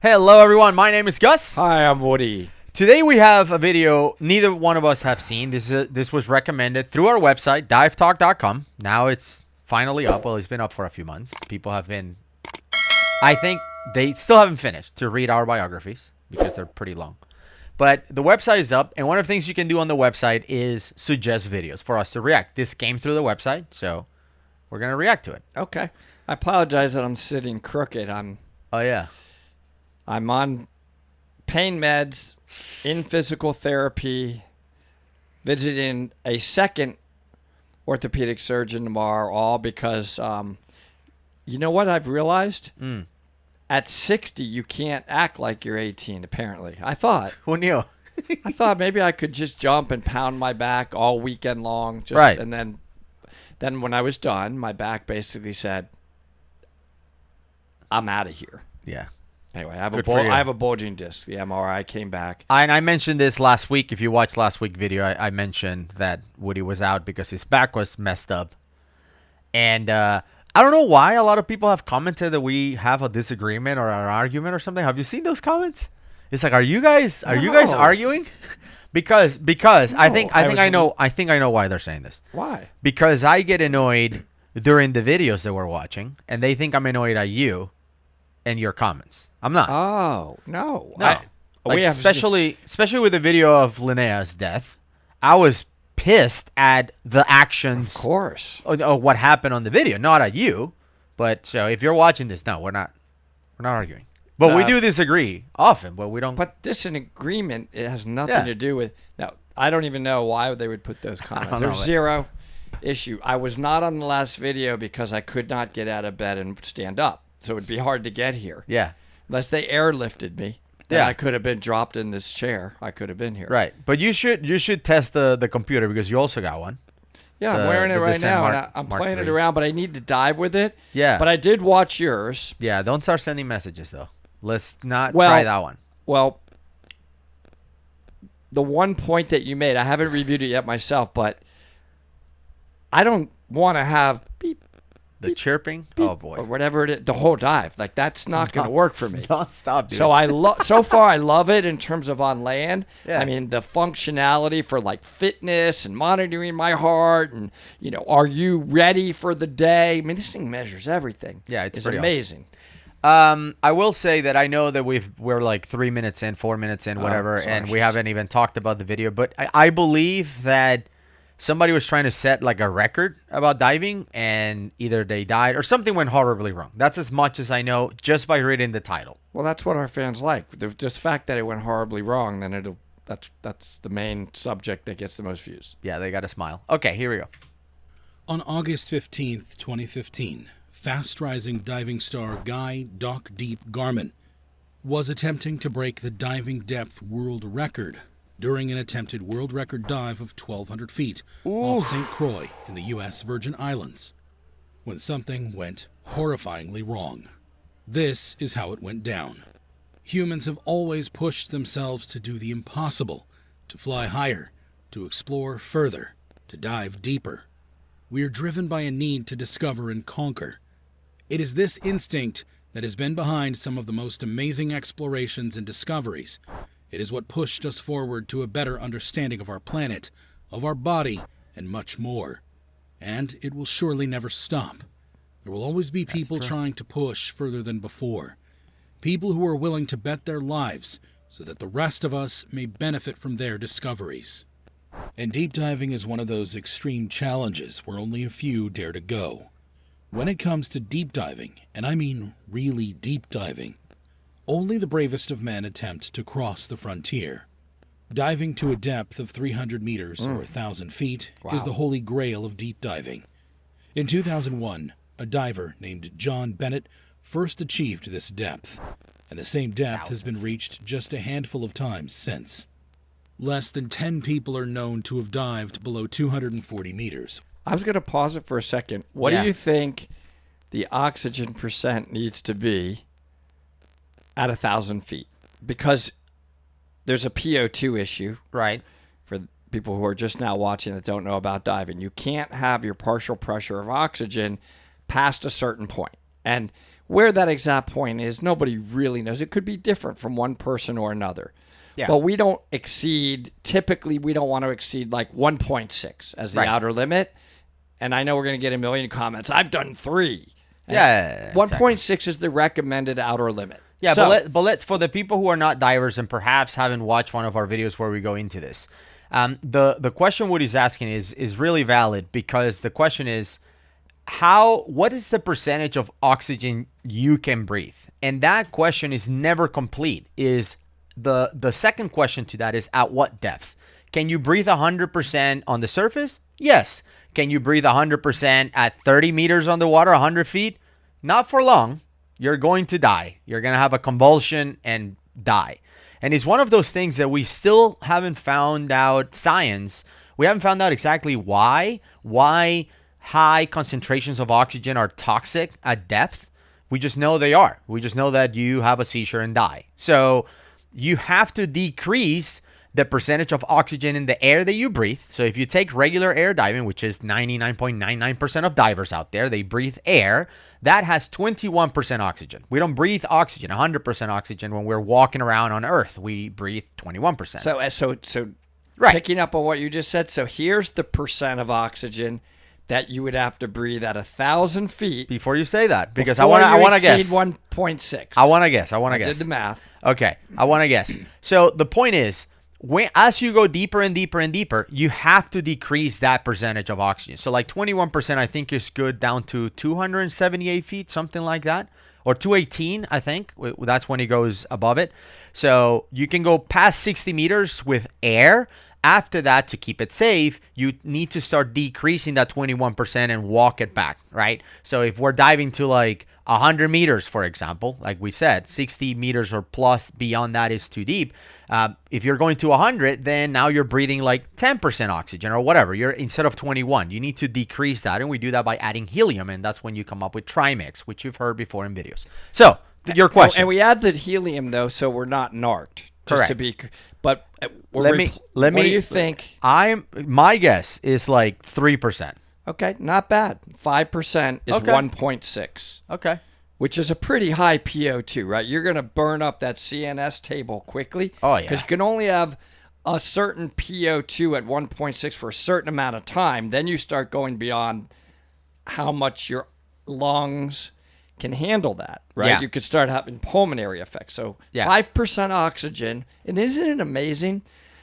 Hello everyone, my name is Gus. Hi, I'm Woody. Today we have a video neither one of us have seen. This was recommended through our website, divetalk.com. Now it's finally up. Well, it's been up for a few months. People have been, I think they still haven't finished to read our biographies because they're pretty long. But the website is up, and one of the things you can do on the website is suggest videos for us to react. This came through the website, so we're going to react to it. Okay. I apologize that I'm sitting crooked. Oh, yeah. I'm on pain meds, in physical therapy, visiting a second orthopedic surgeon tomorrow, all because, you know what I've realized? At 60, you can't act like you're 18, apparently. I thought maybe I could just jump and pound my back all weekend long. Right. And then when I was done, my back basically said, I'm out of here. Yeah. Anyway, I have a bulging disc. The MRI came back. And I mentioned this last week. If you watched last week's video, I mentioned that Woody was out because his back was messed up. And I don't know why a lot of people have commented that we have a disagreement or an argument or something. Have you seen those comments? It's like, are you guys arguing? because I think I know why they're saying this. Why? Because I get annoyed during the videos that we're watching, and they think I'm annoyed at you and your comments. I'm not. Oh, no. Especially with the video of Linnea's death, I was pissed at the actions. Of course. Of what happened on the video, not at you. But so if you're watching this, no, we're not arguing. But we do disagree often, but we don't. But this an agreement. It has nothing to do with. Now, I don't even know why they would put those comments. There's zero issue. I was not on the last video because I could not get out of bed and stand up. So it would be hard to get here. Yeah. Unless they airlifted me. Then I could have been dropped in this chair. I could have been here. Right. But you should test the computer because you also got one. Yeah, I'm wearing it right now, and I'm playing it around, but I need to dive with it. Yeah. But I did watch yours. Yeah, don't start sending messages, though. Let's not try that one. Well, the one point that you made, I haven't reviewed it yet myself, but I don't want to have beep. The chirping? Beep, oh, boy. Or whatever it is, the whole dive. Like, that's not going to work for me. Don't stop, dude. So so far, I love it in terms of on land. Yeah. I mean, the functionality for, like, fitness and monitoring my heart and, are you ready for the day? I mean, this thing measures everything. Yeah, it's pretty amazing. Awesome. I will say that I know that we're like 3 minutes in, 4 minutes in, whatever, and we haven't even talked about the video. But I believe that somebody was trying to set like a record about diving, and either they died or something went horribly wrong. That's as much as I know just by reading the title. Well, that's what our fans like. The just fact that it went horribly wrong, then that's the main subject that gets the most views. Yeah, they got to smile. Okay, here we go. On August 15th, 2015, fast-rising diving star Guy Doc Deep Garman was attempting to break the diving depth world record during an attempted world record dive of 1,200 feet off St. Croix in the U.S. Virgin Islands, when something went horrifyingly wrong. This is how it went down. Humans have always pushed themselves to do the impossible, to fly higher, to explore further, to dive deeper. We are driven by a need to discover and conquer. It is this instinct that has been behind some of the most amazing explorations and discoveries. It is what pushed us forward to a better understanding of our planet, of our body, and much more. And it will surely never stop. There will always be people trying to push further than before. People who are willing to bet their lives so that the rest of us may benefit from their discoveries. And deep diving is one of those extreme challenges where only a few dare to go. When it comes to deep diving, and I mean really deep diving, only the bravest of men attempt to cross the frontier. Diving to a depth of 300 meters or 1,000 feet is the holy grail of deep diving. In 2001, a diver named John Bennett first achieved this depth, and the same depth has been reached just a handful of times since. Less than 10 people are known to have dived below 240 meters. I was going to pause it for a second. What do you think the oxygen percent needs to be at 1,000 feet? Because there's a PO2 issue. Right. For people who are just now watching that don't know about diving. You can't have your partial pressure of oxygen past a certain point. And where that exact point is, nobody really knows. It could be different from one person or another. Yeah. But we don't exceed, typically we don't want to exceed like 1.6 as the Right. outer limit. And I know we're going to get a million comments. I've done 3. And Yeah, 1.6 is the recommended outer limit. Yeah, So, but let's, for the people who are not divers and perhaps haven't watched one of our videos where we go into this, the question Woody's asking is really valid, because the question is, what is the percentage of oxygen you can breathe? And that question is never complete. Is the second question to that is, at what depth? Can you breathe 100% on the surface? Yes. Can you breathe 100% at 30 meters underwater, 100 feet? Not for long. You're going to die. You're going to have a convulsion and die. And it's one of those things that we still haven't found out science. We haven't found out exactly why high concentrations of oxygen are toxic at depth. We just know they are. We just know that you have a seizure and die. So you have to decrease the percentage of oxygen in the air that you breathe. So if you take regular air diving, which is 99.99% of divers out there, they breathe air. That has 21% oxygen. We don't breathe oxygen, 100% oxygen when we're walking around on Earth. We breathe 21%. So Right. picking up on what you just said, so here's the percent of oxygen that you would have to breathe at 1,000 feet. Before you say that, because before I want to you guess. exceed 1.6. I want to guess. I did the math. Okay, I want to guess. So the point is, as you go deeper and deeper and deeper, you have to decrease that percentage of oxygen. So like 21%, I think, is good down to 278 feet, something like that. Or 218, I think. That's when it goes above it. So you can go past 60 meters with air. After that, to keep it safe, you need to start decreasing that 21% and walk it back, right? So if we're diving to like 100 meters, for example, like we said, 60 meters or plus beyond that is too deep. If you're going to 100, then now you're breathing like 10% oxygen or whatever. You're instead of 21, you need to decrease that. And we do that by adding helium. And that's when you come up with trimix, which you've heard before in videos. So your question. And we add the helium, though, so we're not narked. Just to be, but let me. What do you think? My guess is like 3%. Okay, not bad. 5% is Okay. 1.6. Okay. Which is a pretty high PO2, right? You're going to burn up that CNS table quickly. Oh, yeah. Because you can only have a certain PO2 at 1.6 for a certain amount of time. Then you start going beyond how much your lungs can handle that, right? Yeah. You could start having pulmonary effects. So 5% oxygen. And isn't it amazing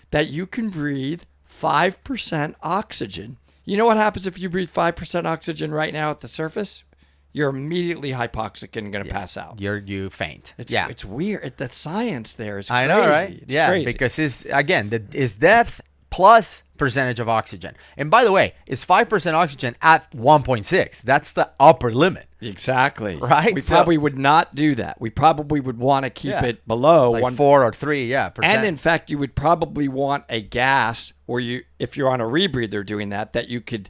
that you can breathe 5% oxygen? You know what happens if you breathe 5% oxygen right now at the surface? You're immediately hypoxic and going to pass out. You faint. It's weird. The science there is crazy. I know, right? It's crazy. Because it's depth plus percentage of oxygen. And by the way, it's 5% oxygen at 1.6. That's the upper limit. Exactly. Right? We probably would not do that. We probably would want to keep it below like 4 or 3, percent. And in fact, you would probably want a gas where if you're on a rebreather doing that you could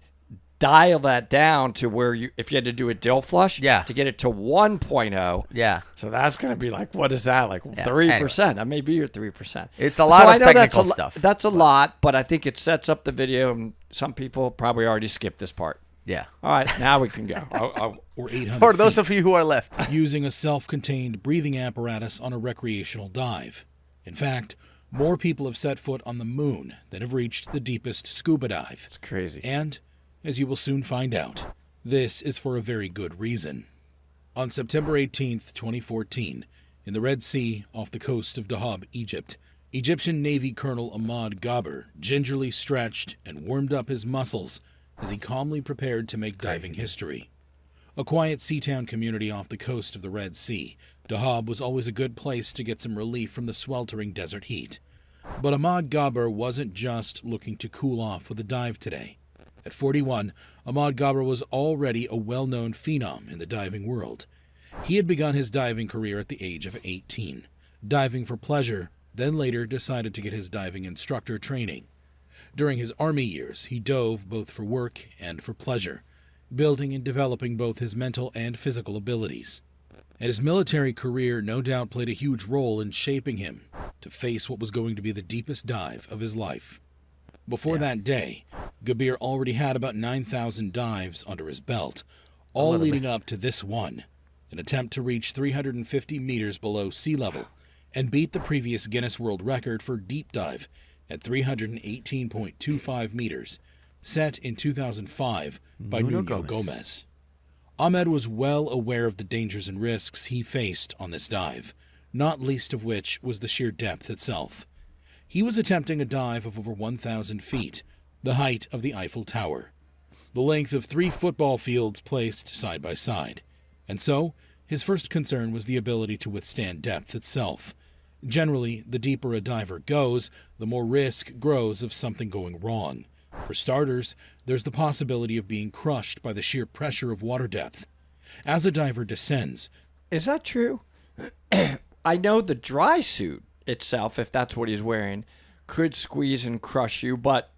dial that down to where if you had to do a dill flush to get it to 1.0. Yeah. So that's going to be like, what is that? Like 3%. Anyway. That may be your 3%. It's a lot of technical stuff. That's a lot, but I think it sets up the video, and some people probably already skipped this part. Yeah. All right, now we can go. Or 800 For those feet, of you who are left. using a self-contained breathing apparatus on a recreational dive. In fact, more people have set foot on the moon than have reached the deepest scuba dive. It's crazy. And, as you will soon find out, this is for a very good reason. On September 18th, 2014, in the Red Sea off the coast of Dahab, Egypt, Egyptian Navy Colonel Ahmad Gabr gingerly stretched and warmed up his muscles as he calmly prepared to make diving history. A quiet sea-town community off the coast of the Red Sea, Dahab was always a good place to get some relief from the sweltering desert heat. But Ahmad Gabr wasn't just looking to cool off with a dive today. At 41, Ahmad Gabr was already a well-known phenom in the diving world. He had begun his diving career at the age of 18, diving for pleasure, then later decided to get his diving instructor training. During his Army years, he dove both for work and for pleasure, building and developing both his mental and physical abilities. And his military career no doubt played a huge role in shaping him to face what was going to be the deepest dive of his life. Before that day, Gabr already had about 9,000 dives under his belt, all leading up to this one. an attempt to reach 350 meters below sea level and beat the previous Guinness World Record for deep dive at 318.25 meters, set in 2005 by Nuno Gomez. Ahmed was well aware of the dangers and risks he faced on this dive, not least of which was the sheer depth itself. He was attempting a dive of over 1,000 feet, the height of the Eiffel Tower, the length of 3 football fields placed side by side. And so, his first concern was the ability to withstand depth itself. Generally, the deeper a diver goes, the more risk grows of something going wrong. For starters, there's the possibility of being crushed by the sheer pressure of water depth. As a diver descends... Is that true? I know the dry suit itself, if that's what he's wearing, could squeeze and crush you, but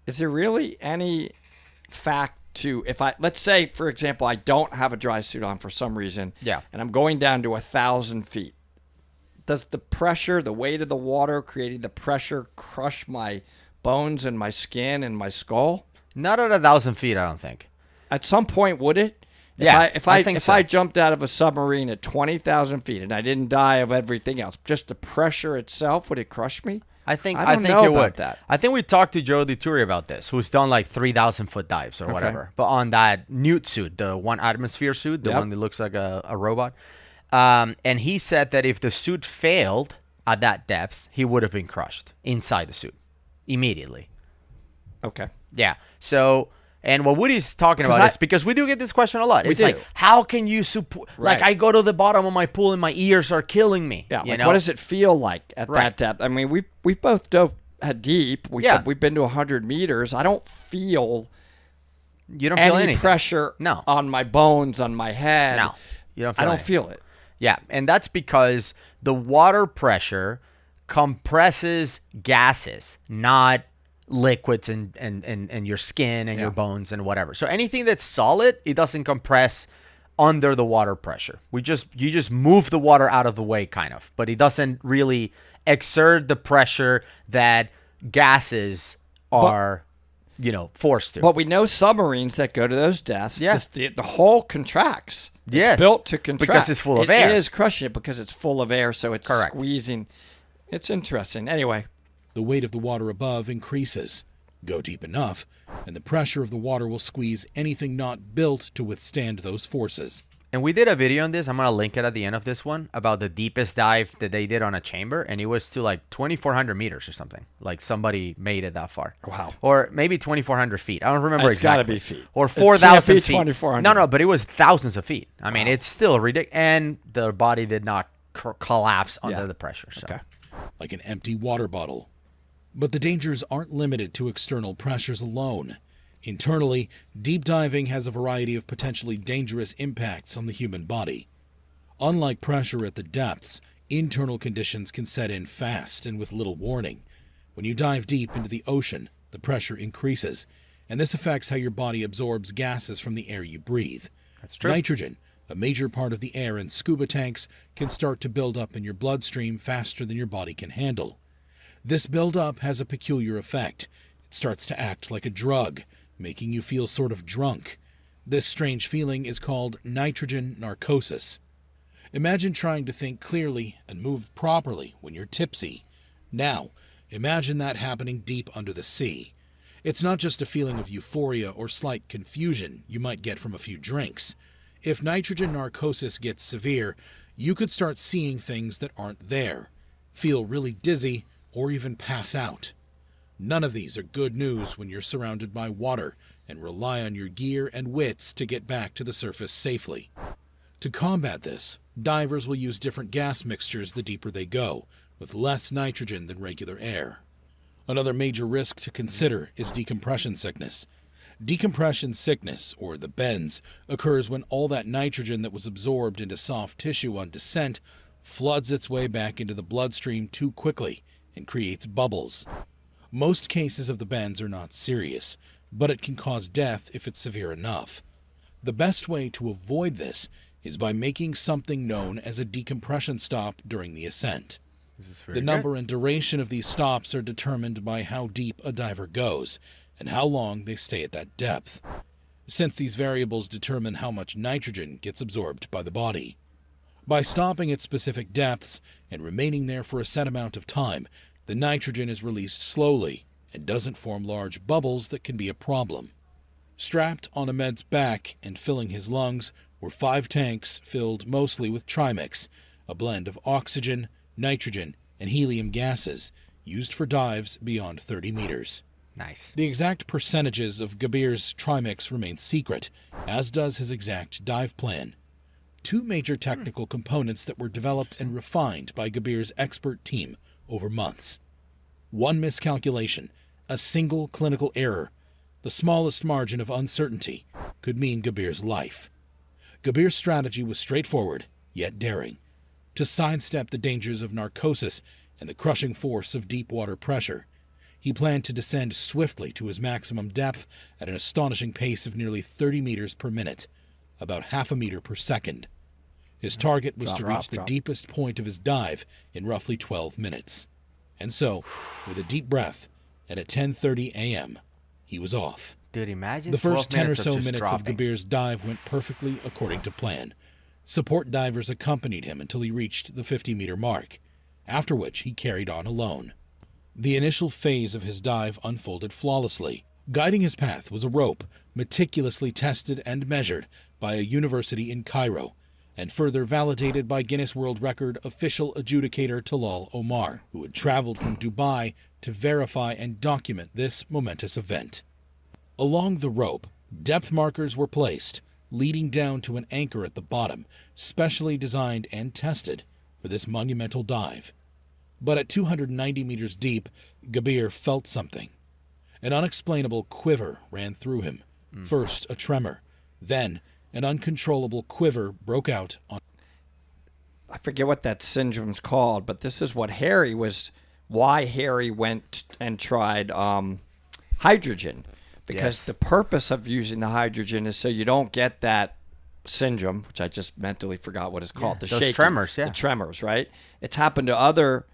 is there really any fact to, if I, let's say, for example, I don't have a dry suit on for some reason, Yeah. and I'm going down to 1,000 feet. Does the pressure, the weight of the water creating the pressure crush my bones and my skin and my skull? Not at 1,000 feet, I don't think. At some point, would it? If I jumped out of a submarine at 20,000 feet and I didn't die of everything else, just the pressure itself, would it crush me? I think know it about would. that. I think we talked to Joe DiTuri about this, who's done like 3,000 foot dives or whatever. But on that newt suit, the 1 atmosphere suit, the one that looks like a robot, and he said that if the suit failed at that depth, he would have been crushed inside the suit immediately. Okay. Yeah. So, and what Woody's talking about is because we do get this question a lot. It's like, how can you support? Like, I go to the bottom of my pool and my ears are killing me. Yeah. You Like, know? what does it feel like at that depth? I mean, we both dove deep. We've been to 100 meters. I don't feel You don't feel any anything. pressure on my bones, on my head. No, you don't. Feel I don't anything. feel it. Yeah, and that's because the water pressure compresses gases, not liquids and your skin and your bones and whatever. So anything that's solid, it doesn't compress under the water pressure. You just move the water out of the way, kind of, but it doesn't really exert the pressure that gases are, forced to. But we know submarines that go to those depths, the hull contracts. Yes. It's built to contract. Because it's full of air. It is crushing it because it's full of air, so it's Correct. squeezing. It's interesting. Anyway. The weight of the water above increases. Go deep enough, and the pressure of the water will squeeze anything not built to withstand those forces. And we did a video on this. I'm going to link it at the end of this one about the deepest dive that they did on a chamber. And it was to like 2,400 meters or something. Like somebody made it that far. Wow. Or maybe 2,400 feet. I don't remember It's exactly. got to be feet. Or It 4,000 can't be feet. 2,400. No, but it was thousands of feet. I mean, it's still ridiculous. And the body did not collapse under the pressure. So. Okay. Like an empty water bottle. But the dangers aren't limited to external pressures alone. Internally, deep diving has a variety of potentially dangerous impacts on the human body. Unlike pressure at the depths, internal conditions can set in fast and with little warning. When you dive deep into the ocean, the pressure increases, and this affects how your body absorbs gases from the air you breathe. That's true. Nitrogen, a major part of the air in scuba tanks, can start to build up in your bloodstream faster than your body can handle. This buildup has a peculiar effect. It starts to act like a drug, making you feel sort of drunk. This strange feeling is called nitrogen narcosis. Imagine trying to think clearly and move properly when you're tipsy. Now, imagine that happening deep under the sea. It's not just a feeling of euphoria or slight confusion you might get from a few drinks. If nitrogen narcosis gets severe, you could start seeing things that aren't there, feel really dizzy, or even pass out. None of these are good news when you're surrounded by water and rely on your gear and wits to get back to the surface safely. To combat this, divers will use different gas mixtures the deeper they go, with less nitrogen than regular air. Another major risk to consider is decompression sickness. Decompression sickness, or the bends, occurs when all that nitrogen that was absorbed into soft tissue on descent floods its way back into the bloodstream too quickly and creates bubbles. Most cases of the bends are not serious, but it can cause death if it's severe enough. The best way to avoid this is by making something known as a decompression stop during the ascent. The number and duration of these stops are determined by how deep a diver goes and how long they stay at that depth. since these variables determine how much nitrogen gets absorbed by the body. By stopping at specific depths and remaining there for a set amount of time, the nitrogen is released slowly and doesn't form large bubbles that can be a problem. Strapped on Ahmed's back and filling his lungs were 5 tanks filled mostly with trimix, a blend of oxygen, nitrogen, and helium gases used for dives beyond 30 meters. Nice. The exact percentages of Gabr's trimix remain secret, as does his exact dive plan. 2 major technical components that were developed and refined by Gabr's expert team over months. 1 miscalculation, a single clinical error, the smallest margin of uncertainty, could mean Gabr's life. Gabr's strategy was straightforward, yet daring. To sidestep the dangers of narcosis and the crushing force of deep water pressure, he planned to descend swiftly to his maximum depth at an astonishing pace of nearly 30 meters per minute, about half a meter per second. His target was to reach the deepest point of his dive in roughly 12 minutes. And so, with a deep breath, and at 10:30 a.m., he was off. Dude, imagine The first 10 or so just minutes of dropping. Gabr's dive went perfectly according to plan. Support divers accompanied him until he reached the 50-meter mark, after which he carried on alone. The initial phase of his dive unfolded flawlessly. Guiding his path was a rope, meticulously tested and measured by a university in Cairo, and further validated by Guinness World Record official adjudicator Talal Omar, who had traveled from Dubai to verify and document this momentous event. Along the rope, depth markers were placed, leading down to an anchor at the bottom, specially designed and tested for this monumental dive. But at 290 meters deep, Gabr felt something. An unexplainable quiver ran through him. First a tremor, then an uncontrollable quiver broke out on. I forget what that syndrome's called, but this is what why Harry went and tried hydrogen. Because Yes. the purpose of using the hydrogen is so you don't get that syndrome, which I just mentally forgot what it's called. Yeah, the those shaking, tremors, yeah. The tremors, right? It's happened to other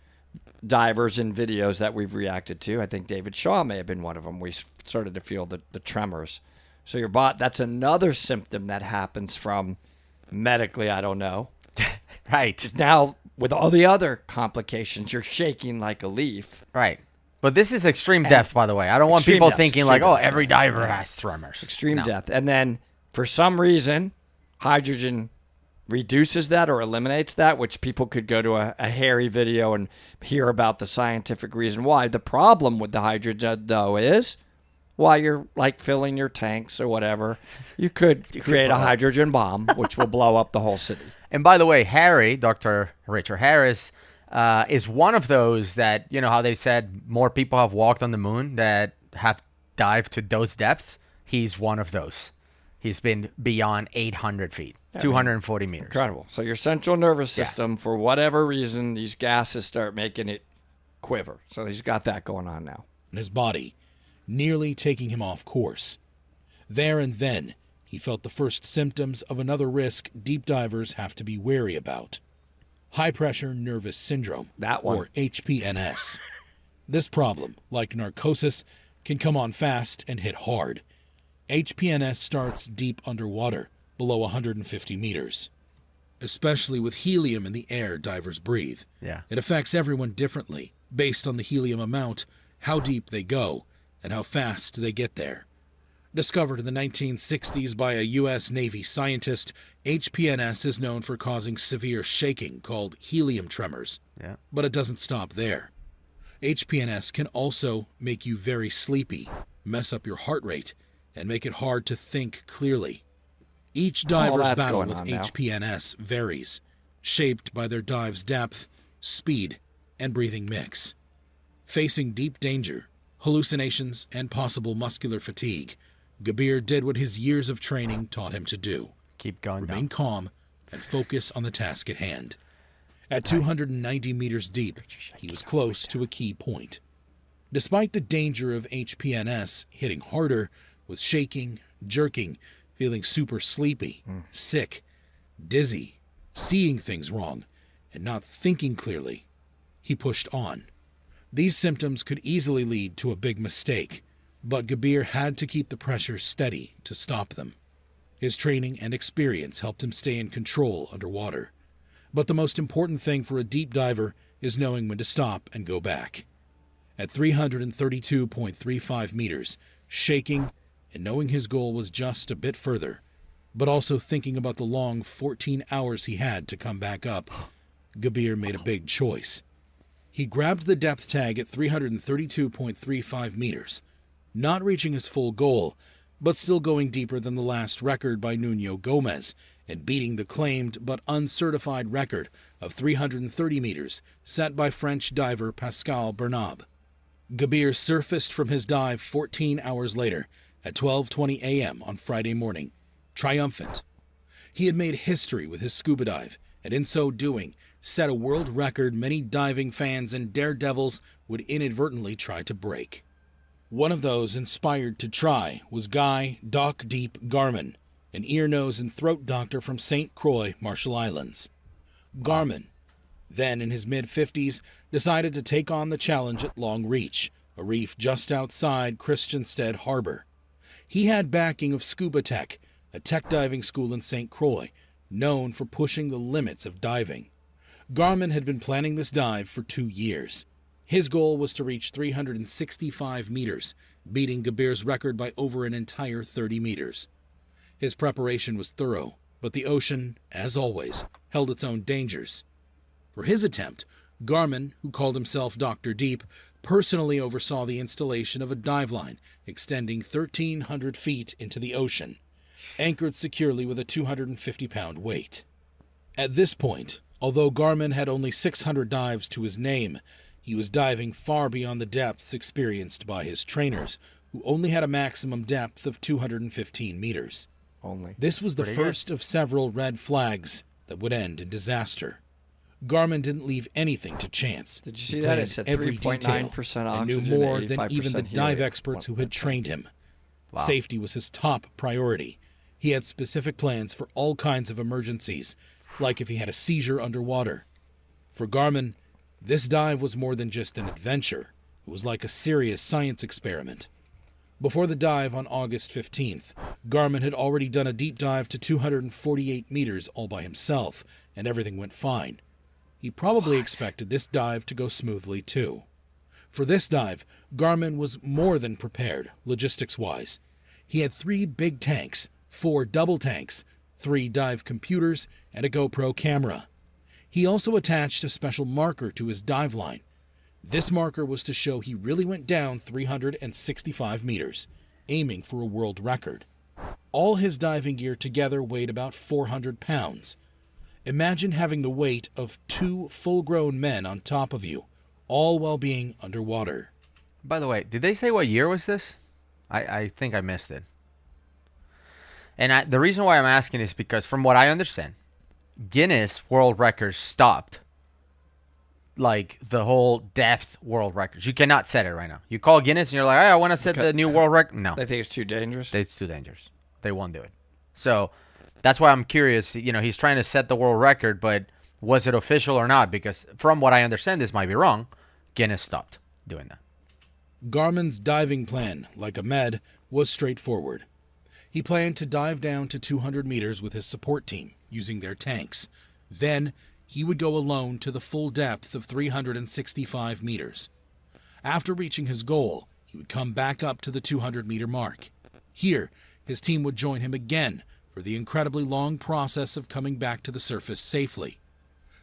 divers in videos that we've reacted to. I think David Shaw may have been one of them. We started to feel the tremors. So that's another symptom that happens from medically, I don't know. Right. Now, with all the other complications, you're shaking like a leaf. Right. But this is extreme depth, by the way. I don't want Extreme people depth, thinking extreme like, oh, depth. every diver has tremors. Extreme No. death. And then for some reason, hydrogen reduces that or eliminates that, which people could go to a hairy video and hear about the scientific reason why. The problem with the hydrogen, though, is while you're like filling your tanks or whatever, you could create a hydrogen bomb, which will blow up the whole city. And by the way, Harry, Dr. Richard Harris, is one of those that, you know how they said more people have walked on the moon that have dived to those depths? He's one of those. He's been beyond 800 feet, 240 meters. Incredible. So your central nervous system, for whatever reason, these gases start making it quiver. So he's got that going on now. His body, nearly taking him off course. There and then, he felt the first symptoms of another risk deep divers have to be wary about. High-pressure nervous syndrome, That one. or HPNS. This problem, like narcosis, can come on fast and hit hard. HPNS starts deep underwater, below 150 meters. Especially with helium in the air divers breathe. Yeah. It affects everyone differently, based on the helium amount, how deep they go, and how fast they get there. Discovered in the 1960s by a U.S. Navy scientist, HPNS is known for causing severe shaking called helium tremors. Yeah. But it doesn't stop there. HPNS can also make you very sleepy, mess up your heart rate, and make it hard to think clearly. Each diver's that's battle going with on now. HPNS varies, shaped by their dive's depth, speed, and breathing mix. Facing deep danger, hallucinations, and possible muscular fatigue, Gabr did what his years of training taught him to do. Keep going Remain down. calm and focus on the task at hand. At 290 meters deep, he was close to a key point. Despite the danger of HPNS hitting harder with shaking, jerking, feeling super sleepy, sick, dizzy, seeing things wrong, and not thinking clearly, he pushed on. These symptoms could easily lead to a big mistake, But Gabr had to keep the pressure steady to stop them. His training and experience helped him stay in control underwater. But the most important thing for a deep diver is knowing when to stop and go back. At 332.35 meters, shaking and knowing his goal was just a bit further, but also thinking about the long 14 hours he had to come back up, Gabr made a big choice. He grabbed the depth tag at 332.35 meters, not reaching his full goal, but still going deeper than the last record by Nuno Gomez and beating the claimed but uncertified record of 330 meters set by French diver Pascal Bernab. Gabr surfaced from his dive 14 hours later at 12:20 a.m. on Friday morning, triumphant. He had made history with his scuba dive, and in so doing, set a world record many diving fans and daredevils would inadvertently try to break. One of those inspired to try was Guy Doc Deep Garman, an ear, nose, and throat doctor from St. Croix, Marshall Islands. Garman, then in his mid-50s, decided to take on the challenge at Long Reach, a reef just outside Christiansted Harbor. He had backing of Scuba Tech, a tech diving school in St. Croix, known for pushing the limits of diving. Garman had been planning this dive for 2 years. His goal was to reach 365 meters, beating Gabr's record by over an entire 30 meters. His preparation was thorough, but the ocean, as always, held its own dangers. For his attempt, Garman, who called himself Dr. Deep, personally oversaw the installation of a dive line extending 1,300 feet into the ocean, anchored securely with a 250-pound weight. At this point, although Garman had only 600 dives to his name, he was diving far beyond the depths experienced by his trainers, who only had a maximum depth of 215 meters. This was the first of several red flags that would end in disaster. Garman didn't leave anything to chance. Did you see that? It said 3.9% oxygen and knew more than even the dive helium. experts who had trained him. Wow. Safety was his top priority. He had specific plans for all kinds of emergencies, like if he had a seizure underwater. For Garman, this dive was more than just an adventure. It was like a serious science experiment. Before the dive on August 15th, Garman had already done a deep dive to 248 meters all by himself, and everything went fine. He probably expected this dive to go smoothly too. For this dive, Garman was more than prepared, logistics-wise. He had 3 big tanks, 4 double tanks, 3 dive computers, and a GoPro camera. He also attached a special marker to his dive line. This marker was to show he really went down 365 meters, aiming for a world record. All his diving gear together weighed about 400 pounds. Imagine having the weight of 2 full-grown men on top of you, all while being underwater. By the way, did they say what year was this? I think I missed it. And the reason why I'm asking is because from what I understand, Guinness World Records stopped like the whole depth world records. You cannot set it right now. You call Guinness and you're like, hey, I want to set the new world record. No. They think it's too dangerous? It's too dangerous. They won't do it. So that's why I'm curious. You know, he's trying to set the world record, but was it official or not? Because from what I understand, this might be wrong, Guinness stopped doing that. Garman's diving plan, like Ahmed, was straightforward. He planned to dive down to 200 meters with his support team, using their tanks. Then, he would go alone to the full depth of 365 meters. After reaching his goal, he would come back up to the 200-meter mark. Here, his team would join him again for the incredibly long process of coming back to the surface safely.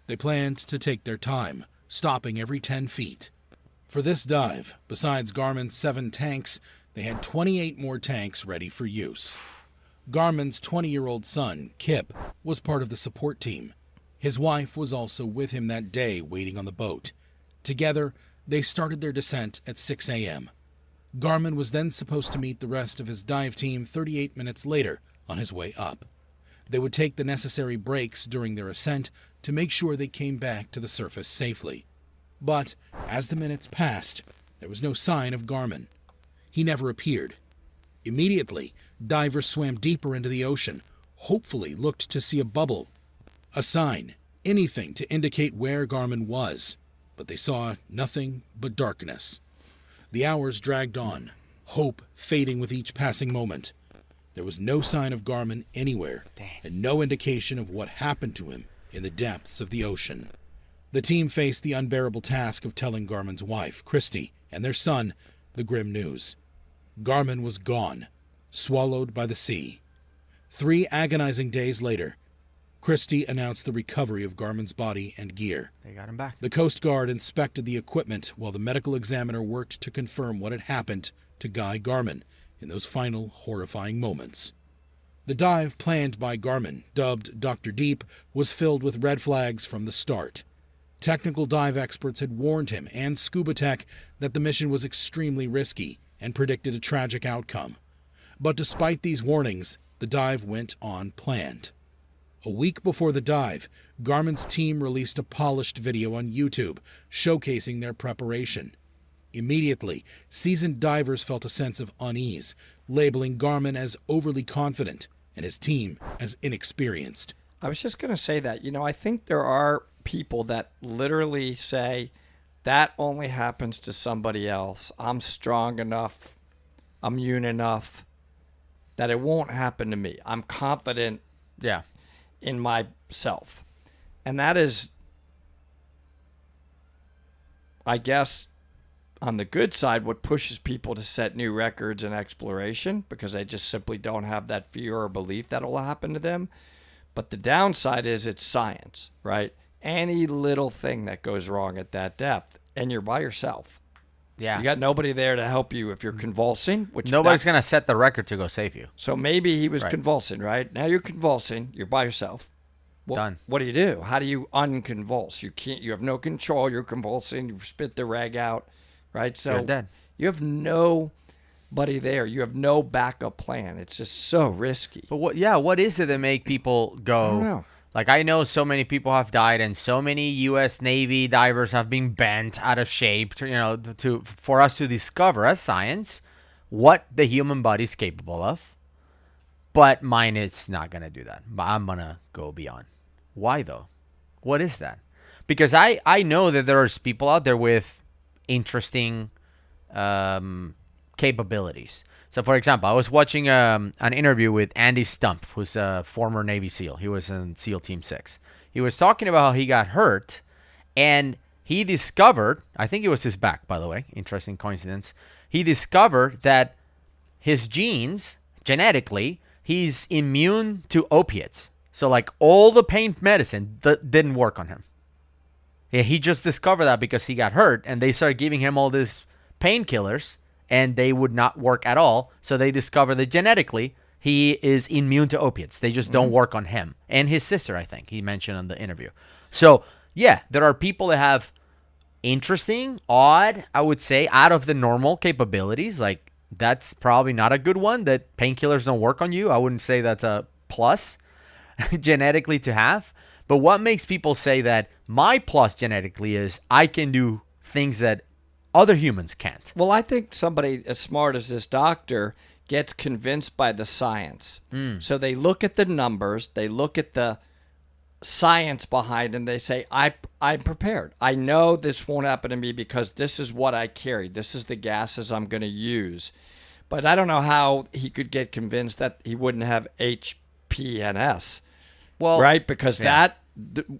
They planned to take their time, stopping every 10 feet. For this dive, besides Garman's 7 tanks, they had 28 more tanks ready for use. Garman's 20-year-old son, Kip, was part of the support team. His wife was also with him that day waiting on the boat. Together, they started their descent at 6 a.m. Garman was then supposed to meet the rest of his dive team 38 minutes later on his way up. They would take the necessary breaks during their ascent to make sure they came back to the surface safely. But as the minutes passed, there was no sign of Garman. He never appeared. Immediately, divers swam deeper into the ocean, hopefully looked to see a bubble, a sign, anything to indicate where Garman was. But they saw nothing but darkness. The hours dragged on. hope fading with each passing moment. There was no sign of Garman anywhere, and no indication of what happened to him in the depths of the ocean. The team faced the unbearable task of telling Garman's wife, Christy, and their son the grim news. Garman was gone, swallowed by the sea. 3 agonizing days later, Christy announced the recovery of Garman's body and gear. They got him back. The Coast Guard inspected the equipment while the medical examiner worked to confirm what had happened to Guy Garman in those final horrifying moments. The dive planned by Garman, dubbed Dr. Deep, was filled with red flags from the start. Technical dive experts had warned him and Scuba Tech that the mission was extremely risky and predicted a tragic outcome. But despite these warnings, the dive went on planned. A week before the dive, Garman's team released a polished video on YouTube showcasing their preparation. Immediately, seasoned divers felt a sense of unease, labeling Garman as overly confident and his team as inexperienced. I was just going to say that. I think there are people that literally say, that only happens to somebody else. I'm strong enough, immune enough, that it won't happen to me. I'm confident in myself. And that is, I guess, on the good side, what pushes people to set new records in exploration, because they just simply don't have that fear or belief that will happen to them. But the downside is it's science, right? Any little thing that goes wrong at that depth, and you're by yourself. Yeah. You got nobody there to help you if you're convulsing. Nobody's going to set the record to go save you. So maybe he was convulsing, right? Now you're convulsing. You're by yourself. Well, Done. What do you do? How do you unconvulse? You can't. You have no control. You're convulsing. You spit the rag out, right? So You're dead. You have nobody there. You have no backup plan. It's just so risky. But what is it that make people go? I don't know. Like, I know so many people have died, and so many U.S. Navy divers have been bent out of shape, for us to discover as science what the human body is capable of. But mine is not going to do that. I'm going to go beyond. Why, though? What is that? Because I know that there's people out there with interesting capabilities. So, for example, I was watching an interview with Andy Stump, who's a former Navy SEAL. He was in SEAL Team 6. He was talking about how he got hurt, and he discovered, I think it was his back, by the way, interesting coincidence. He discovered that his genes, genetically, he's immune to opiates. So, like, all the pain medicine didn't work on him. Yeah, he just discovered that because he got hurt, and they started giving him all these painkillers, and they would not work at all. So they discovered that genetically he is immune to opiates. They just don't work on him. And his sister, I think, he mentioned in the interview. So, yeah, there are people that have interesting, odd, I would say, out of the normal capabilities. Like, that's probably not a good one, that painkillers don't work on you. I wouldn't say that's a plus genetically to have. But what makes people say that my plus genetically is I can do things that other humans can't? Well, I think somebody as smart as this doctor gets convinced by the science. So they look at the numbers, they look at the science behind, and they say, I'm prepared. I know this won't happen to me because this is what I carry. This is the gases I'm going to use. But I don't know how he could get convinced that he wouldn't have HPNS. Well, right? Because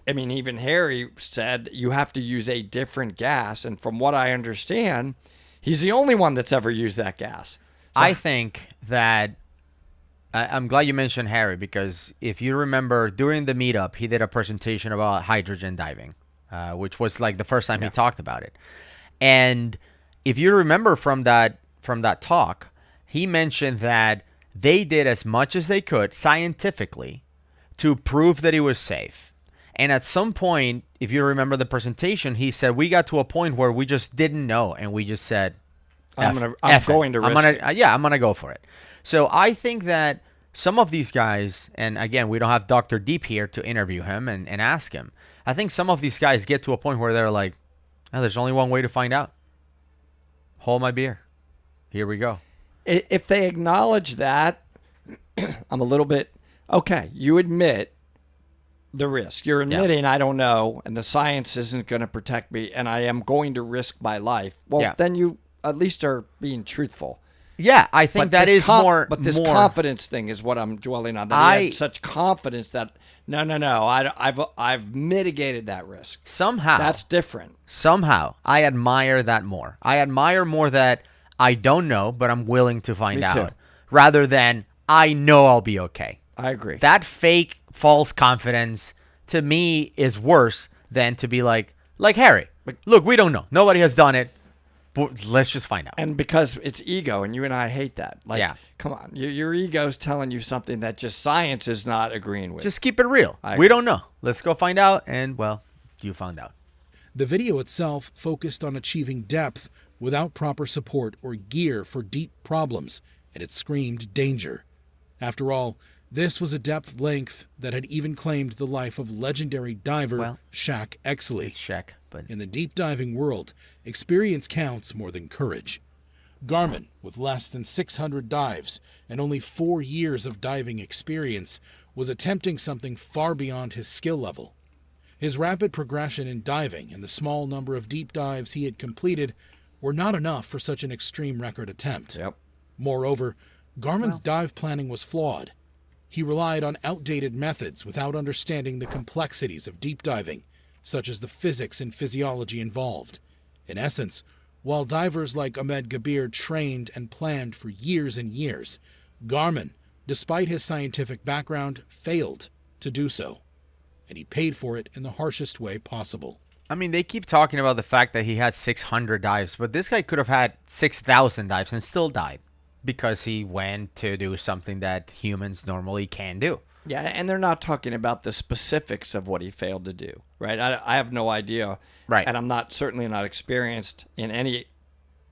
even Harry said you have to use a different gas. And from what I understand, he's the only one that's ever used that gas. So I think that I'm glad you mentioned Harry, because if you remember during the meetup, he did a presentation about hydrogen diving, which was like the first time he talked about it. And if you remember from that talk, he mentioned that they did as much as they could scientifically to prove that it was safe. And at some point, if you remember the presentation, he said, we got to a point where we just didn't know. And we just said, I'm going to risk it. Yeah, I'm going to go for it. So I think that some of these guys, and again, we don't have Dr. Deep here to interview him and ask him. I think some of these guys get to a point where they're like, oh, there's only one way to find out. Hold my beer. Here we go. If they acknowledge that, I'm a little bit, okay, you admit the risk. You're admitting I don't know, and the science isn't going to protect me, and I am going to risk my life. Well, then you at least are being truthful. Yeah, I think that is more. But this more, confidence thing is what I'm dwelling on. That he had such confidence that no, I've mitigated that risk. somehow. That's different. Somehow, I admire that more. I admire more that I don't know, but I'm willing to find Me too. out, rather than I know I'll be okay. I agree. That fake, false confidence to me is worse than to be like Harry. Look, we don't know. Nobody has done it. But let's just find out. And because it's ego, and you and I hate that. Like, Yeah. come on, your ego's telling you something that just science is not agreeing with. Just keep it real. I We agree. don't know. Let's go find out. And, well, you found out. The video itself focused on achieving depth without proper support or gear for deep problems, and it screamed danger. After all, this was a depth length that had even claimed the life of legendary diver Shaq Exley. It's Shaq, but In the deep diving world, experience counts more than courage. Garman, with less than 600 dives and only 4 years of diving experience, was attempting something far beyond his skill level. His rapid progression in diving and the small number of deep dives he had completed were not enough for such an extreme record attempt. Yep. Moreover, Garman's dive planning was flawed. He relied on outdated methods without understanding the complexities of deep diving, such as the physics and physiology involved. In essence, while divers like Ahmed Gabr trained and planned for years and years, Garman, despite his scientific background, failed to do so. And he paid for it in the harshest way possible. I mean, they keep talking about the fact that he had 600 dives, but this guy could have had 6,000 dives and still died because he went to do something that humans normally can do. Yeah, and they're not talking about the specifics of what he failed to do, right? I have no idea, Right. And I'm certainly not experienced in any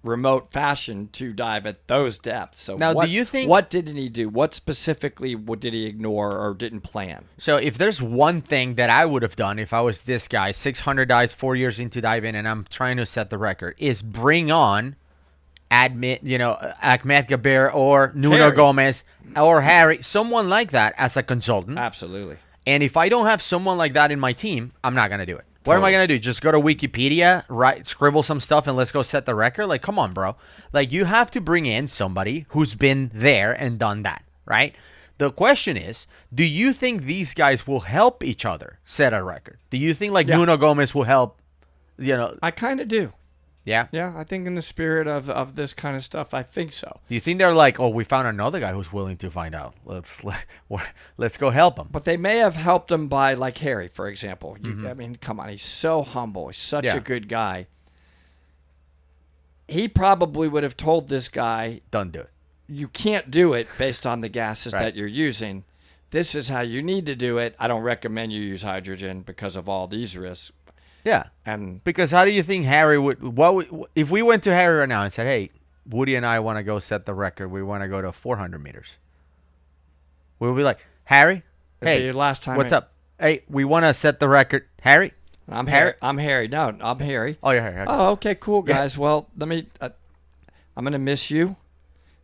remote fashion to dive at those depths. So Now, do you think- what didn't he do? What specifically did he ignore or didn't plan? So if there's one thing that I would have done if I was this guy, 600 dives, 4 years into diving, and I'm trying to set the record, is bring on Ahmed Gabr or Nuno Harry. Gomez or Harry, someone like that as a consultant. Absolutely. And if I don't have someone like that in my team, I'm not going to do it. What am I Totally. going to do? Just go to Wikipedia, write, scribble some stuff, and let's go set the record? Like, come on, bro. Like, you have to bring in somebody who's been there and done that, right? The question is, do you think these guys will help each other set a record? Do you think, like, Yeah. Nuno Gomez will help, I kind of do. yeah? Yeah, I think in the spirit of this kind of stuff, I think so. Do you think they're like, oh, we found another guy who's willing to find out. Let's go help him. But they may have helped him by, like Harry, for example. I mean, come on, he's so humble. He's such Yeah. a good guy. He probably would have told this guy, Don't do it. you can't do it based on the gases Right. that you're using. This is how you need to do it. I don't recommend you use hydrogen because of all these risks. Yeah. And Because how do you think Harry if we went to Harry right now and said, hey, Woody and I want to go set the record. We want to go to 400 meters. We would be like, Harry, it'd be hey, your last time. what's up? Hey, we want to set the record. Harry? I'm Harry? Harry. I'm Harry. No, I'm Harry. Oh, you're Harry. Okay. Oh, okay, cool, guys. Well, let me. I'm gonna miss you,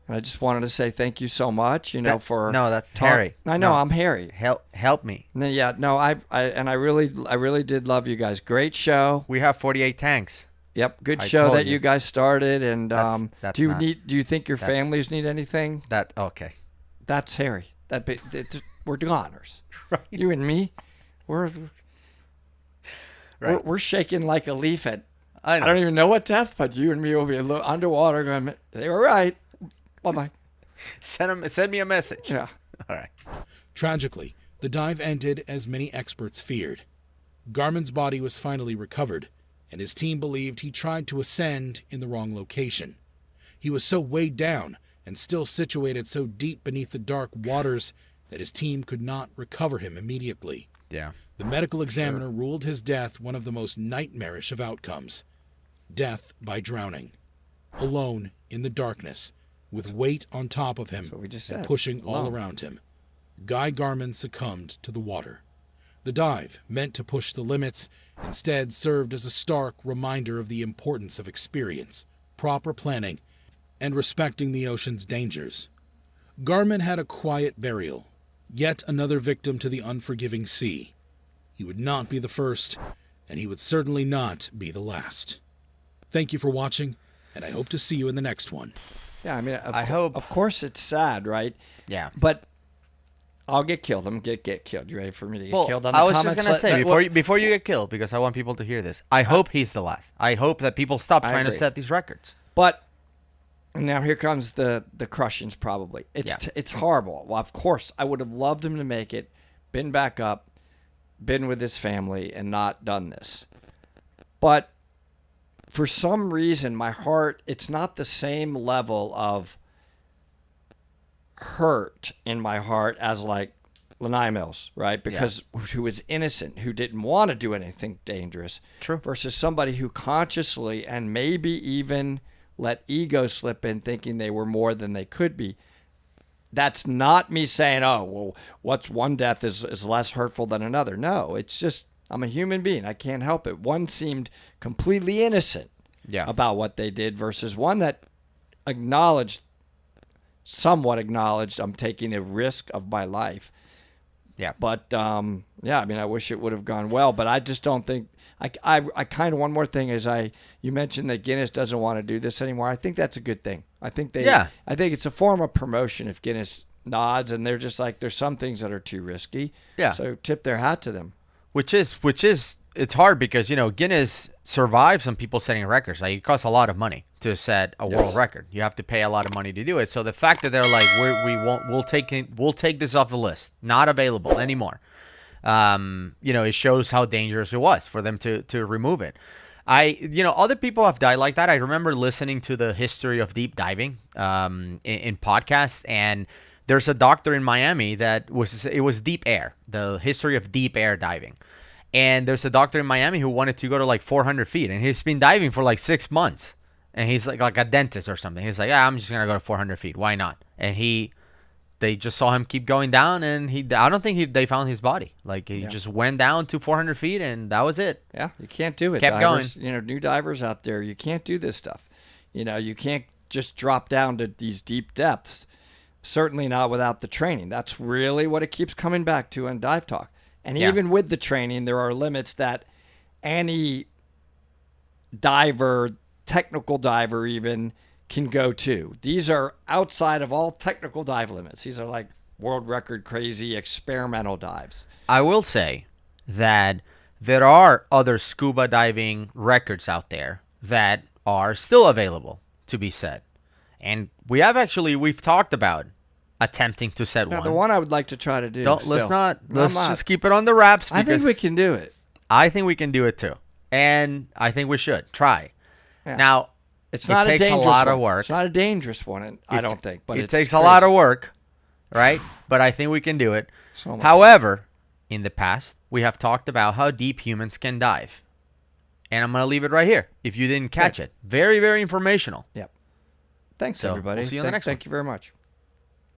and I just wanted to say thank you so much. For no, that's Harry. I know No. I'm Harry. Help me. And then, yeah, no, I really did love you guys. Great show. We have 48 tanks. Yep, good I show told that you. you guys started. And That's do not- you think your that's- families need anything? Okay. That's Harry. We're goners. Right. You and me, we're Right. we're shaking like a leaf at. I I know. don't even know what depth, but you and me will be underwater going, they were right. Bye-bye. Send me a message. Yeah. All right. Tragically, the dive ended as many experts feared. Garman's body was finally recovered, and his team believed he tried to ascend in the wrong location. He was so weighed down and still situated so deep beneath the dark waters that his team could not recover him immediately. Yeah. The medical examiner ruled his death one of the most nightmarish of outcomes. Death by drowning. Alone in the darkness, with weight on top of him That's what we just and said. pushing all Alone. around him. Guy Garman succumbed to the water. The dive, meant to push the limits, instead served as a stark reminder of the importance of experience, proper planning, and respecting the ocean's dangers. Garman had a quiet burial, yet another victim to the unforgiving sea. He would not be the first, and he would certainly not be the last. Thank you for watching, and I hope to see you in the next one. Yeah, I mean, I hope. of course it's sad, right? Yeah. But I'll get killed. I'm gonna get killed. You ready for me to get Well, killed on the I was comments? just gonna say before you get killed, because I want people to hear this. I hope he's the last. I hope that people stop I trying to agree. set these records. But now here comes the crushings. Probably it's Yeah. it's horrible. Well, of course I would have loved him to make it, been back up, been with his family, and not done this. But for some reason, my heart, it's not the same level of hurt in my heart as like Lanai Mills, right? Because who was innocent, who didn't want to do anything dangerous. True. Versus somebody who consciously and maybe even let ego slip in thinking they were more than they could be. That's not me saying, oh, well, what's one death is less hurtful than another. No, it's just I'm a human being. I can't help it. One seemed completely innocent about what they did versus one that somewhat acknowledged I'm taking a risk of my life. Yeah. But, I mean, I wish it would have gone well, but I just don't think I kind of, one more thing is you mentioned that Guinness doesn't want to do this anymore. I think that's a good thing. I think I think it's a form of promotion if Guinness nods and they're just like, there's some things that are too risky. Yeah. So tip their hat to them. Which is it's hard because Guinness survives some people setting records. Like it costs a lot of money to set a world record. You have to pay a lot of money to do it. So the fact that they're like we'll take this off the list, not available anymore. It shows how dangerous it was for them to remove it. Other people have died like that. I remember listening to the history of deep diving in podcasts, and there's a doctor in Miami it was deep air, the history of deep air diving. And there's a doctor in Miami who wanted to go to like 400 feet, and he's been diving for like 6 months. And he's like a dentist or something. He's like, I'm just going to go to 400 feet. Why not? And they just saw him keep going down, and I don't think they found his body. Like he just went down to 400 feet, and that was it. Yeah, you can't do it. Kept divers, going. New divers out there, you can't do this stuff. You can't just drop down to these deep depths. Certainly not without the training. That's really what it keeps coming back to on Dive Talk. And even with the training, there are limits that any diver, technical diver even, can go to. These are outside of all technical dive limits. These are like world record crazy experimental dives. I will say that there are other scuba diving records out there that are still available to be set. And we've talked about attempting to set one. The one I would like to try to do. Let's just keep it on the wraps. I think we can do it. I think we can do it too. And I think we should try. Yeah. Now, it takes a lot of work. It's not a dangerous one, I don't think. But it takes a lot of work, right? But I think we can do it. So much However, in the past, we have talked about how deep humans can dive. And I'm going to leave it right here if you didn't catch it. Very, very informational. Yep. Thanks, So, everybody. we'll see you on the next one. Thank you very much.